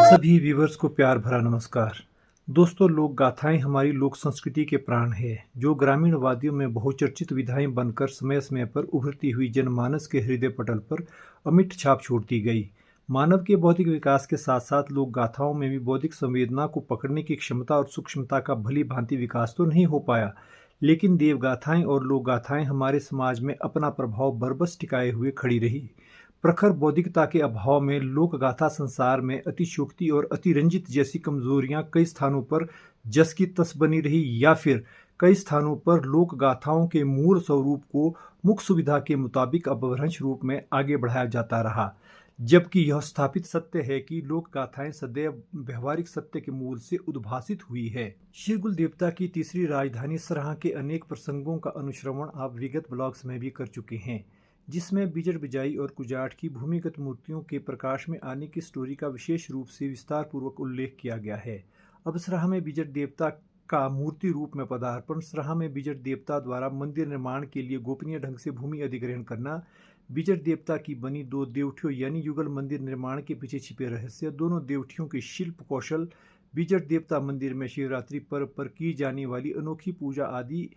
सभी व्यूवर्स को प्यार भरा नमस्कार। दोस्तों, लोक गाथाएं हमारी लोक संस्कृति के प्राण है, जो ग्रामीण वादियों में बहुचर्चित विधाएं बनकर समय समय पर उभरती हुई जनमानस के हृदय पटल पर अमिट छाप छोड़ती गई। मानव के बौद्धिक विकास के साथ साथ लोक गाथाओं में भी बौद्धिक संवेदना को पकड़ने की क्षमता और सूक्ष्मता का भली भांति विकास तो नहीं हो पाया, लेकिन देवगाथाएं और लोक गाथाएं हमारे समाज में अपना प्रभाव बरबस टिकाए हुए खड़ी रही। प्रखर बौद्धिकता के अभाव में लोक गाथा संसार में अतिशयोक्ति और अतिरंजित जैसी कमजोरियां कई स्थानों पर जस की तस बनी रही, या फिर कई स्थानों पर लोक गाथाओं के मूल स्वरूप को मुख्य सुविधा के मुताबिक अपभ्रंश रूप में आगे बढ़ाया जाता रहा, जबकि यह स्थापित सत्य है कि लोक गाथाएं सदैव व्यवहारिक सत्य के मूल से उद्भासित हुई है। शिरगुल देवता की तीसरी राजधानी सराहां के अनेक प्रसंगों का अनुश्रवण आप विगत ब्लॉग्स में भी कर चुके हैं, जिसमें बिजड़ बिजाई और कुजाट की भूमिगत मूर्तियों के प्रकाश में आने की स्टोरी का विशेष रूप से विस्तार पूर्वक उल्लेख किया गया है। अब सराहां में बिजड़ देवता का मूर्ति रूप में पदार्पण, सराहां में बिजड़ देवता द्वारा मंदिर निर्माण के लिए गोपनीय ढंग से भूमि अधिग्रहण करना, बिजड़ देवता की बनी दो देवठियों यानी युगल मंदिर निर्माण के पीछे छिपे रहस्य, दोनों देवठियों के शिल्प कौशल, बिजड़ देवता मंदिर में शिवरात्रि पर्व पर की जाने वाली अनोखी पूजा आदि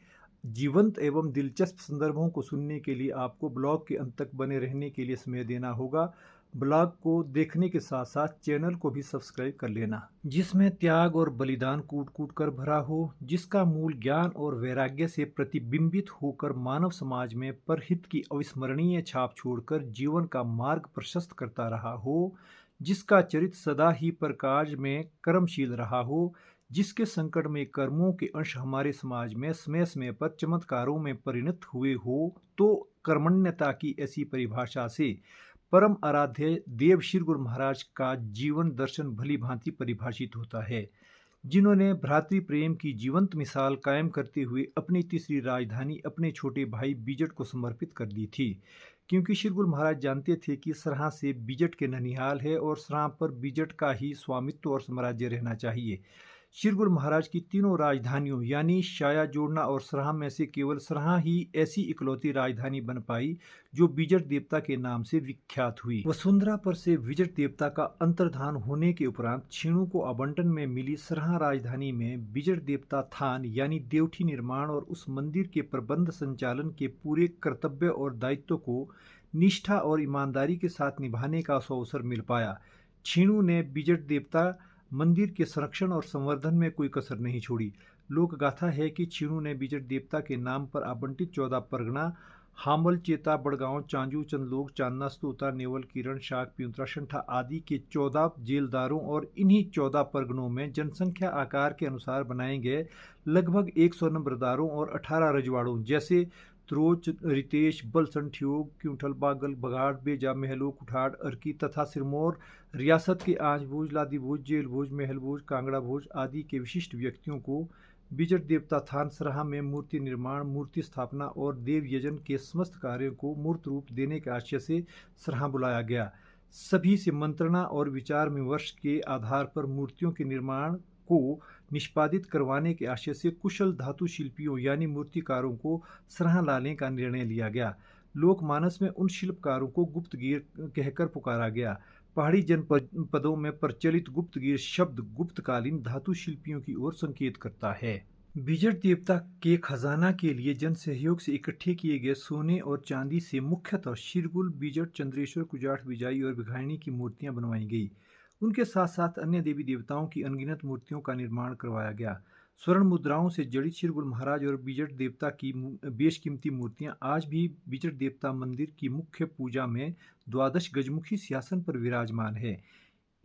जीवंत एवं दिलचस्प संदर्भों को सुनने के लिए आपको ब्लॉग के अंत तक बने रहने के लिए समय देना होगा। ब्लॉग को देखने के साथ साथ चैनल को भी सब्सक्राइब कर लेना, जिसमें त्याग और बलिदान कूट कूट कर भरा हो, जिसका मूल ज्ञान और वैराग्य से प्रतिबिंबित होकर मानव समाज में परहित की अविस्मरणीय छाप छोड़कर जीवन का मार्ग प्रशस्त करता रहा हो, जिसका चरित्र सदा ही प्रकाश में कर्मशील रहा हो, जिसके संकट में कर्मों के अंश हमारे समाज में समय समय पर चमत्कारों में परिणत हुए हो, तो कर्मण्यता की ऐसी परिभाषा से परम आराध्य देव श्री गुरु महाराज का जीवन दर्शन भली भांति परिभाषित होता है, जिन्होंने भ्रातृ प्रेम की जीवंत मिसाल कायम करते हुए अपनी तीसरी राजधानी अपने छोटे भाई बिजट को समर्पित कर दी थी। क्योंकि श्री गुरु महाराज जानते थे कि सराहां से बिजट के ननिहाल है और सराहां पर बिजट का ही स्वामित्व और साम्राज्य रहना चाहिए। श्री गुरु महाराज की तीनों राजधानियों यानी शाया, जोड़ना और सराहां में से केवल सराहां ही ऐसी इकलौती राजधानी बन पाई जो बिजट देवता के नाम से विख्यात हुई। वसुंधरा पर से बिजट देवता का अंतर्धान होने के उपरांत छीणु को आवंटन में मिली सराहां राजधानी में बिजट देवता थान यानी देवठी निर्माण और उस मंदिर के प्रबंध संचालन के पूरे कर्तव्य और दायित्व को निष्ठा और ईमानदारी के साथ निभाने का अवसर मिल पाया। छीणु ने बिजट देवता मंदिर के संरक्षण और संवर्धन में कोई कसर नहीं छोड़ी। लोक गाथा है कि छीणु ने बिजट देवता के नाम पर आवंटित 14 परगना हामल, चेता, बड़गांव, चांजू, चंदलोक, चांदना, स्तोता, नेवल, किरण, शाक, प्यूंतरा, शंठा आदि के 14 जेलदारों और इन्हीं 14 परगनों में जनसंख्या आकार के अनुसार बनाए गए लगभग 100 नंबरदारों और 18 रजवाड़ों जैसे त्रोच, रितेश, बलसन, ठियोग, क्यूंठल, बागल, बघाड़, बेजा, महलो, कुठाड़, अर्की तथा सिरमौर रियासत के आंच भोज, लादी भोज, जेल भोज, महल भोज, कांगड़ा भोज आदि के विशिष्ट व्यक्तियों को बिजट देवता थान सराहां में मूर्ति निर्माण, मूर्ति स्थापना और देव यजन के समस्त कार्यों को मूर्त रूप देने के आशय से सराहां बुलाया गया। सभी से मंत्रणा और विचार विमर्श के आधार पर मूर्तियों के निर्माण को निष्पादित करवाने के आशय से कुशल धातु शिल्पियों यानी मूर्तिकारों को सराहां लाने का निर्णय लिया गया। लोकमानस में उन शिल्पकारों को गुप्तगीर कहकर पुकारा गया। पहाड़ी जनपदों में प्रचलित गुप्तगीर शब्द गुप्तकालीन धातु शिल्पियों की ओर संकेत करता है। बिजट देवता के खजाना के लिए जन सहयोग से इकट्ठे किए गए सोने और चांदी से मुख्यतः शिरगुल, बिजट, चंद्रेश्वर, कुजाट, बिजाई और भिखारिणी की मूर्तियां बनवाई गई। उनके साथ साथ अन्य देवी देवताओं की अनगिनत मूर्तियों का निर्माण करवाया गया। स्वर्ण मुद्राओं से जड़ित श्रीगुल महाराज और बिजट देवता की बेशकीमती मूर्तियां आज भी बिजट देवता मंदिर की मुख्य पूजा में 12 गजमुखी सिंहासन पर विराजमान है।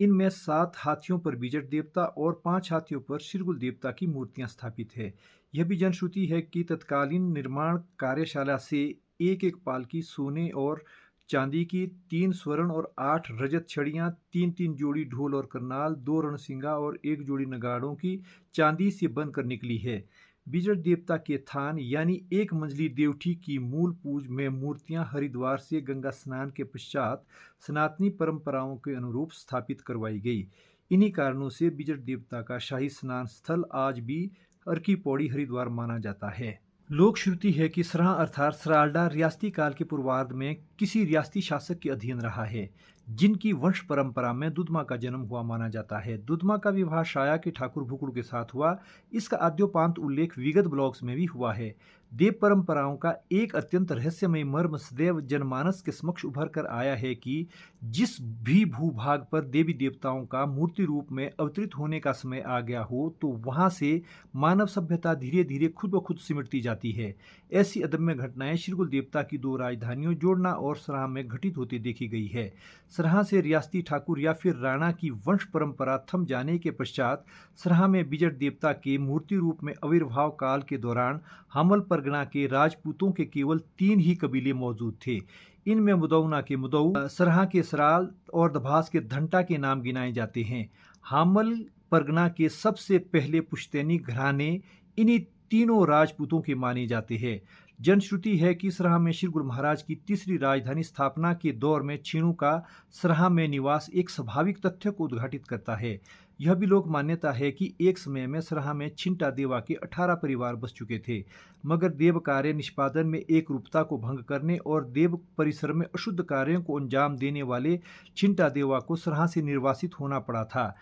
इनमें 7 हाथियों पर बिजट देवता और 5 हाथियों पर श्रीगुल देवता की मूर्तियां स्थापित है। यह भी जनश्रुति है कि तत्कालीन निर्माण कार्यशाला से एक एक पालकी सोने और चांदी की, 3 स्वर्ण और 8 रजत छड़ियां, 3-3 जोड़ी ढोल और करनाल, 2 रणसिंगा और 1 जोड़ी नगाड़ों की चांदी से बनकर निकली है। बिजट देवता के थान यानी एक मंजिली देवठी की मूल पूज में मूर्तियां हरिद्वार से गंगा स्नान के पश्चात सनातनी परंपराओं के अनुरूप स्थापित करवाई गई। इन्हीं कारणों से बिजट देवता का शाही स्नान स्थल आज भी अर्की पौड़ी हरिद्वार माना जाता है। लोक श्रुति है कि सराहां अर्थात सरालडा रियासती काल के पूर्वार्ध में किसी रियासती शासक के अधीन रहा है, जिनकी वंश परंपरा में दुधमा का जन्म हुआ माना जाता है। दुधमा का विवाह शाया के ठाकुर भुकुड़ के साथ हुआ। इसका आद्योपांत उल्लेख विगत ब्लॉग्स में भी हुआ है। देव परंपराओं का एक अत्यंत रहस्यमय मर्म सदैव जनमानस के समक्ष उभर कर आया है कि जिस भी भूभाग पर देवी देवताओं का मूर्ति रूप में अवतरित होने का समय आ गया हो तो वहां से मानव सभ्यता धीरे धीरे खुद ब खुद सिमटती जाती है। ऐसी अदम्य घटनाएं श्रीगुल देवता की दो राजधानियों जोड़ना और सराहा में घटित होती देखी गई है। सराहा से रियासती ठाकुर या फिर राणा की वंश परंपरा थम जाने के पश्चात सराहा में बिजट देवता के मूर्ति रूप में आविर्भाव काल के दौरान हामल परगना के राजपूतों के केवल 3 ही कबीले मौजूद थे। इनमें मुदौना के मुदऊ, सराहा के सराल और दभास के धंटा के नाम गिनाए जाते हैं। हामल परगना के सबसे पहले पुश्तैनी घराने इन्हीं तीनों राजपूतों के माने जाते हैं। जनश्रुति है कि सराहा में श्री गुरु महाराज की तीसरी राजधानी स्थापना के दौर में छीणों का सराहा में निवास एक स्वाभाविक तथ्य को उद्घाटित करता है। यह भी लोक मान्यता है कि एक समय में सराहा में छिंटा देवा के 18 परिवार बस चुके थे, मगर देव कार्य निष्पादन में एक रूपता को भंग करने और देव परिसर में अशुद्ध कार्यों को अंजाम देने वाले छिंटा देवा को सराहा से निर्वासित होना पड़ा था।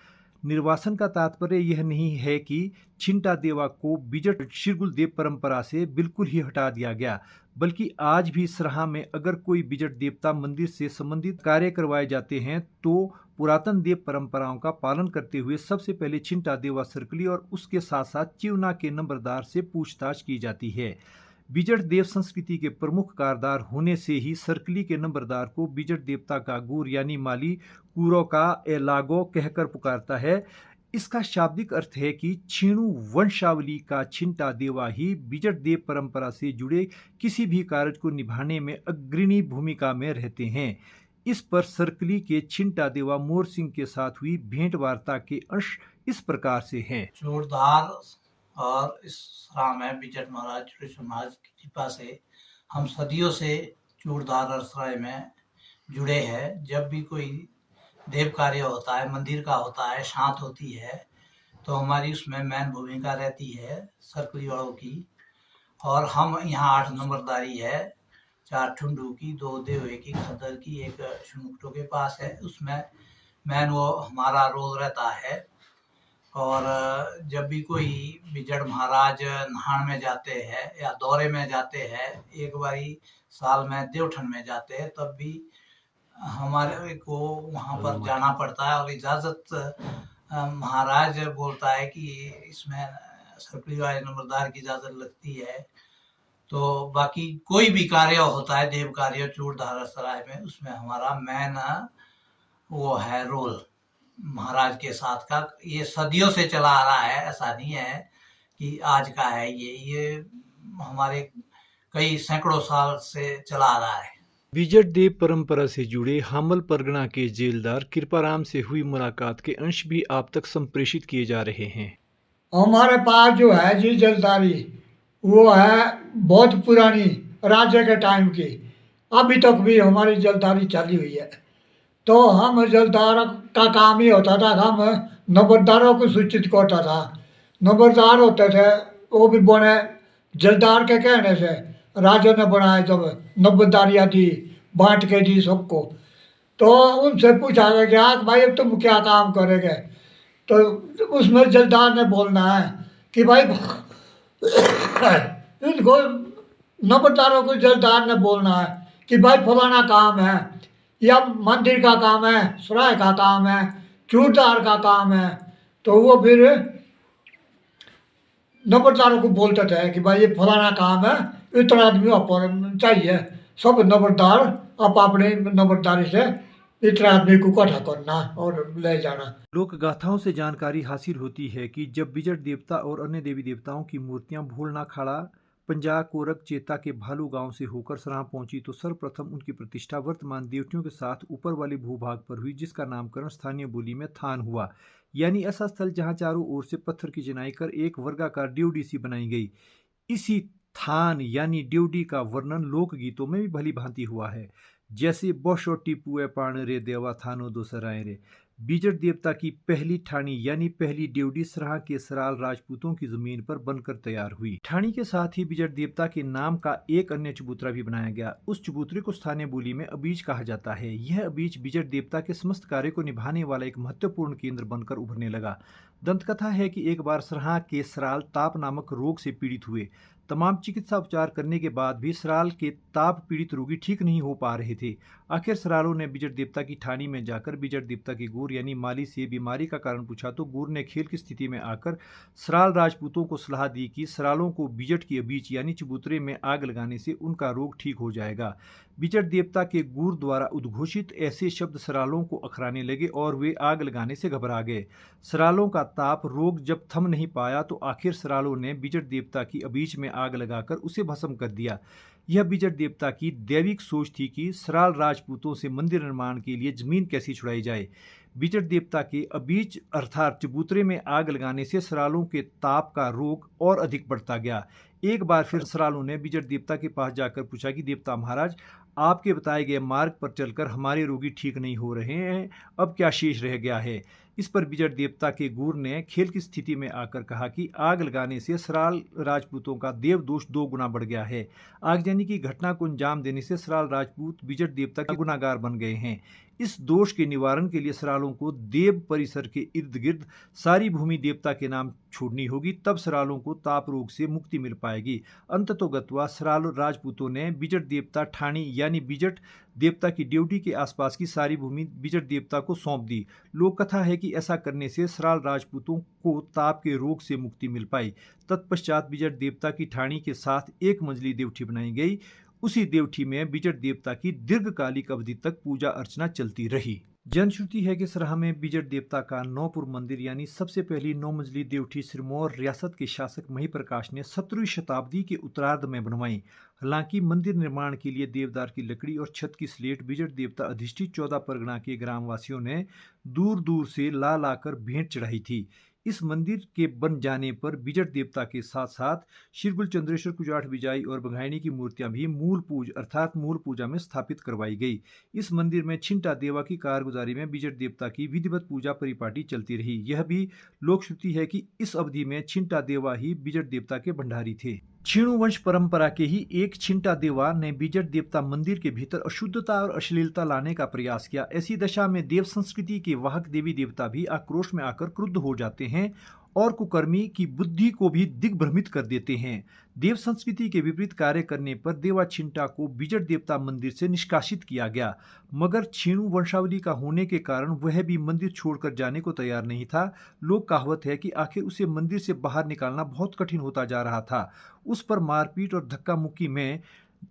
निर्वासन का तात्पर्य यह नहीं है कि छिंटा देवा को बिजट श्रीगुल देव परंपरा से बिल्कुल ही हटा दिया गया, बल्कि आज भी सराहा में अगर कोई बिजट देवता मंदिर से संबंधित कार्य करवाए जाते हैं तो पुरातन देव परंपराओं का पालन करते हुए सबसे पहले छिंटा देवा सर्कली और उसके साथ साथ चिवना के नंबरदार से पूछताछ की जाती है। बिजट देव संस्कृति के प्रमुख कारदार होने से ही सर्कली के नंबरदार को बिजट देवता का गुर यानी माली कुरो का एलागो कहकर पुकारता है। इसका शाब्दिक अर्थ है कि छीणु वंशावली का छिंटा देवा ही बिजट देव परंपरा से जुड़े किसी भी कार्य को निभाने में अग्रणी भूमिका में रहते हैं। इस पर सर्कली के छिंटा देवा मोर सिंह के साथ हुई भेंट वार्ता के अंश इस प्रकार से हैं। जोरदार और इस सराहा में बिजट महाराज चुड़ेश्वर महाराज की कृपा से हम सदियों से चूड़धार और सराय में जुड़े हैं। जब भी कोई देव कार्य होता है, मंदिर का होता है, शांत होती है, तो हमारी उसमें मेन भूमिका रहती है सर्कली वालों की। और हम यहाँ 8 नंबरदारी है, 4 ठुंडू की, 2 देवे की, खदर की, 1 शुनुकटो के पास है। उसमें मेन वो हमारा रोल रहता है। और जब भी कोई बिजट महाराज नहान में जाते हैं या दौरे में जाते हैं, एक बारी साल में देवठन में जाते हैं, तब भी हमारे को वहाँ पर जाना पड़ता है और इजाज़त महाराज बोलता है कि इसमें सर्कली वाले नंबरदार की इजाज़त लगती है। तो बाकी कोई भी कार्य होता है, देव कार्य चूड़धार सराय में, उसमें हमारा मेन वो है रोल महाराज के साथ का। ये सदियों से चला आ रहा है, ऐसा नहीं है कि आज का है। ये हमारे कई सैकड़ों साल से चला आ रहा है। बिजट देव परंपरा से जुड़े हामल परगना के जेलदार कृपाराम से हुई मुलाकात के अंश भी आप तक संप्रेषित किए जा रहे हैं। हमारे पास जो है जी जलदारी, वो है बहुत पुरानी राजा के टाइम की, अभी तक भी हमारी जलदारी चली हुई है। तो हम जलदार का काम ही होता था, हम नंबरदारों को सूचित करता था। नंबरदार होते थे वो भी बने जलदार के कहने से राजा ने बनाए, जब नंबरदारियाँ दी, बांट के दी सबको। तो उनसे पूछा गया कि हाँ भाई अब तुम क्या काम करेंगे। तो उसमें जलदार ने बोलना है कि भाई इनको नंबरदारों को जलदार ने बोलना है कि भाई फलाना काम है, या मंदिर का काम है, सराय का काम है, चूड़दार का काम है। तो वो फिर नंबरदारों को बोलते थे कि भाई ये फलाना काम है, इतना आदमी पर चाहिए। सब नंबरदार आप अपने नंबरदारी से इतना आदमी को इकट्ठा करना और ले जाना। लोक गाथाओं से जानकारी हासिल होती है कि जब बिजट देवता और अन्य देवी देवताओं की मूर्तियां भूलना खाड़ा पंजा कोरक चेता के भालू गांव से होकर सराहा पहुंची तो सर्वप्रथम उनकी प्रतिष्ठा वर्तमान देवतियों के साथ ऊपर वाले भूभाग पर हुई, जिसका नामकरण स्थानीय बोली में थान हुआ, यानी ऐसा स्थल जहां चारों ओर से पत्थर की चिनाई कर एक वर्गाकार ड्योढ़ी सी बनाई गई। इसी थान यानी ड्योढ़ी का वर्णन लोक गीतों में भी भली भांति हुआ है। जैसे बोशो टिपुए पाण रे देवा थानो दोसराए रे। बिजट देवता की पहली ठाणी यानी पहली ड्योढ़ी सराहा के सराल राजपूतों की जमीन पर बनकर तैयार हुई। ठाणी के साथ ही बिजट देवता के नाम का एक अन्य चबूतरा भी बनाया गया। उस चबूतरे को स्थानीय बोली में अबीज कहा जाता है। यह अबीज बिजट देवता के समस्त कार्य को निभाने वाला एक महत्वपूर्ण केंद्र बनकर उभरने लगा। दंतकथा है कि एक बार सराहा के सराल ताप नामक रोग से पीड़ित हुए। तमाम चिकित्सा उपचार करने के बाद भी सराल के ताप पीड़ित रोगी ठीक नहीं हो पा रहे थे। आखिर सरालों ने बिजट देवता की ठाणी में जाकर बिजट देवता के गुर यानी माली से बीमारी का कारण पूछा तो गुर ने खेल की स्थिति में आकर सराल राजपूतों को सलाह दी कि सरालों को बिजट की अबीच यानी चबूतरे में आग लगाने से उनका रोग ठीक हो जाएगा। बिजट देवता के गुर द्वारा उद्घोषित ऐसे शब्द सरालों को अखराने लगे और वे आग लगाने से घबरा गए। सरालों का ताप रोग जब थम नहीं पाया तो आखिर सरालों ने बिजट देवता की अबीच में आग लगाकर उसे भस्म कर दिया। यह बिजट देवता की दैविक सोच थी कि सराल राजपूतों से मंदिर निर्माण के लिए जमीन कैसी छुड़ाई जाए। बिजट देवता के अबीच अर्थात चबूतरे में आग लगाने से सरालों के ताप का रोग और अधिक बढ़ता गया। एक बार फिर सरालों ने बिजट देवता के पास जाकर पूछा कि देवता महाराज, आपके बताए गए मार्ग पर चलकर हमारे रोगी ठीक नहीं हो रहे हैं, अब क्या शेष रह गया है। इस पर बिजट देवता के गुर ने खेल की स्थिति में आकर कहा कि आग लगाने से सराल राजपूतों का देव दोष 2 गुना बढ़ गया है। आगजनी की घटना को अंजाम देने से सराल राजपूत बिजट देवता के गुनाहगार बन गए हैं। इस दोष के निवारण के लिए सरालों को देव परिसर के इर्द गिर्द सारी भूमि देवता के नाम छोड़नी होगी, तब सरालों को ताप रोग से मुक्ति मिल पाएगी। अंततोगत्वा सराल राजपूतों ने बिजट देवता ठाणी यानी बिजट देवता की ड्योढ़ी के आसपास की सारी भूमि बिजट देवता को सौंप दी। लोक कथा है कि ऐसा करने से सराल राजपूतों को ताप के रोग से मुक्ति मिल पाई। तत्पश्चात बिजट देवता की ठाणी के साथ एक मंजिली देवठी बनाई गई। उसी देवठी में बिजट देवता की दीर्घकालिक अवधि तक पूजा अर्चना चलती रही। जनश्रुति है कि सराहा में बिजट देवता का नौपुर मंदिर यानी सबसे पहली 9 मंजिली देवठी सिरमौर रियासत के शासक महिप्रकाश ने 17वीं शताब्दी के उत्तरार्ध में बनवाई। हालांकि मंदिर निर्माण के लिए देवदार की लकड़ी और छत की स्लेट बिजट देवता अधिष्ठित 14 परगना के ग्रामवासियों ने दूर दूर से ला लाकर भेंट चढ़ाई थी। इस मंदिर के बन जाने पर बिजट देवता के साथ साथ शिरगुल चंद्रेश्वर कुजाठ बिजाई और बघाइनी की मूर्तियां भी मूल पूजा में स्थापित करवाई गई। इस मंदिर में छिंटा देवा की कारगुजारी में बिजट देवता की विधिवत पूजा परिपाटी चलती रही। यह भी लोक श्रुति है कि इस अवधि में छिंटा देवा ही बिजट देवता के भंडारी थे। क्षीणु वंश परंपरा के ही एक छिंटा देवा ने बिजट देवता मंदिर के भीतर अशुद्धता और अश्लीलता लाने का प्रयास किया। ऐसी दशा में देव संस्कृति के वाहक देवी देवता भी आक्रोश में आकर क्रुद्ध हो जाते हैं और कुकर्मी की बुद्धि को भी दिग्भ्रमित कर देते हैं। देव संस्कृति के विपरीत कार्य करने पर देवा छिंटा को बिजट देवता मंदिर से निष्कासित किया गया, मगर क्षीणु वंशावली का होने के कारण वह भी मंदिर छोड़कर जाने को तैयार नहीं था। लोक कहावत है कि आखिर उसे मंदिर से बाहर निकालना बहुत कठिन होता जा रहा था। उस पर मारपीट और धक्का मुक्की में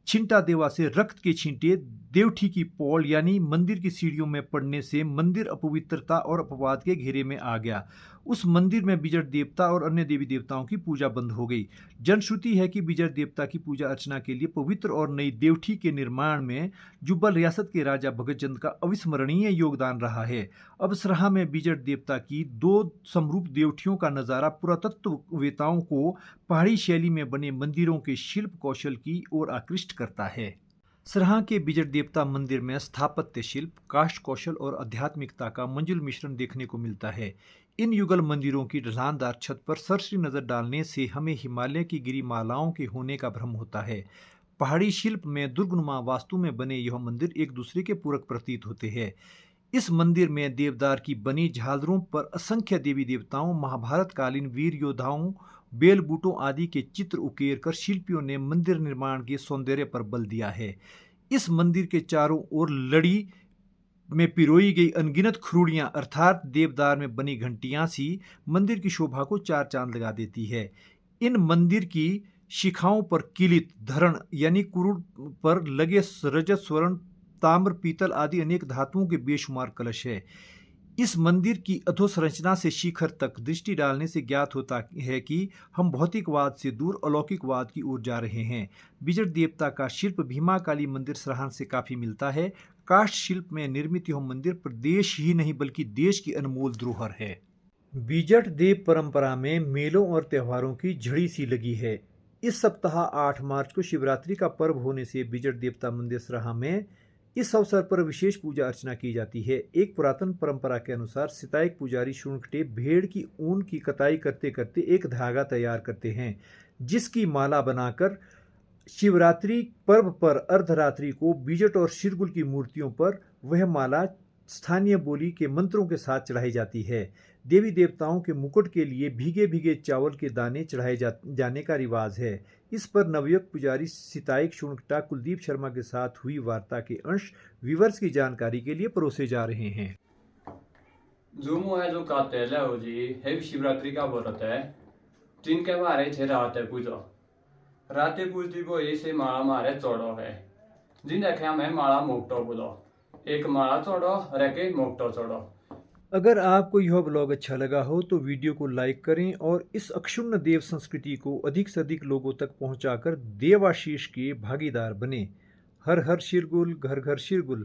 छिंटा देवा से रक्त के छींटे देवठी की पौल यानी मंदिर की सीढ़ियों में पड़ने से मंदिर अपवित्रता और अपवाद के घेरे में आ गया। उस मंदिर में बिजट देवता और अन्य देवी देवताओं की पूजा बंद हो गई। जनश्रुति है कि बिजट देवता की पूजा अर्चना के लिए पवित्र और नई देवठी के निर्माण में जुब्बल रियासत के राजा भगतचंद का अविस्मरणीय योगदान रहा है। अब सराहा में बिजट देवता की 2 समरूप देवठियों का नजारा पुरातत्ववेताओं को पहाड़ी शैली में बने मंदिरों के शिल्प कौशल की ओर आकृष्ट करता है। सराहा के बिजट देवता मंदिर में स्थापत्य शिल्प, काष्ठ कौशल और आध्यात्मिकता का मंजुल मिश्रण देखने को मिलता है। इन युगल मंदिरों की ढलानदार छत पर सरसरी नजर डालने से हमें हिमालय की गिरिमालाओं के होने का भ्रम होता है। पहाड़ी शिल्प में दुर्गनुमा वास्तु में बने यह मंदिर एक दूसरे के पूरक प्रतीत होते हैं। इस मंदिर में देवदार की बनी झालरों पर असंख्य देवी देवताओं, महाभारत कालीन वीर योद्धाओं, बेल बूटों आदि के चित्र उकेर कर शिल्पियों ने मंदिर निर्माण के सौंदर्य पर बल दिया है। इस मंदिर के चारों ओर लड़ी में पिरोई गई अनगिनत खरूड़ियां अर्थात देवदार में बनी घंटियां सी मंदिर की शोभा को 4 चांद लगा देती है। इन मंदिर की शिखाओं पर किलित, धरण यानी कुरुड़ पर लगे रजत, स्वर्ण, ताम्र, पीतल आदि अनेक धातुओं के बेशुमार कलश है। इस मंदिर की अधोसंरचना से शिखर तक दृष्टि डालने से ज्ञात होता है कि हम भौतिकवाद से दूर अलौकिकवाद की ओर जा रहे हैं। बिजट देवता का शिल्प भीमा काली मंदिर सराहन से काफी मिलता है। काष्ठ शिल्प में निर्मित यह मंदिर प्रदेश ही नहीं बल्कि देश की अनमोल धरोहर है। बिजट देव परंपरा में मेलों और त्योहारों की झड़ी सी लगी है। इस सप्ताह 8 मार्च को शिवरात्रि का पर्व होने से बिजट देवता मंदिर सराहा में इस अवसर पर विशेष पूजा अर्चना की जाती है। एक पुरातन परंपरा के अनुसार सिताइक पुजारी शुनकटे भेड़ की ऊन की कताई करते करते एक धागा तैयार करते हैं, जिसकी माला बनाकर शिवरात्रि पर्व पर अर्धरात्रि को बिजट और शिरगुल की मूर्तियों पर वह माला स्थानीय बोली के मंत्रों के साथ चढ़ाई जाती है। देवी देवताओं के मुकुट के लिए भीगे भीगे चावल के दाने चढ़ाए जाने का रिवाज है। इस पर नवयुक्त पुजारी सिताइक शुनकटा कुलदीप शर्मा के साथ हुई वार्ता के अंश व्यूअर्स की जानकारी के लिए परोसे जा रहे हैं। जो मुझे जो कातेला हो जी है शिवरात्रि का व्रत है, जिनके बारे थे रात है पूजा राते पूजती को ऐसे माला मारे चौड़ो है, जिन रखे हमें माला मोकटो बोलो, एक माला चौड़ो रखे मोकटो चौड़ो। अगर आपको यह ब्लॉग अच्छा लगा हो तो वीडियो को लाइक करें और इस अक्षुण्ण देव संस्कृति को अधिक से अधिक लोगों तक पहुंचाकर देवाशीष के भागीदार बने। हर हर शिरगुल, घर घर शिरगुल।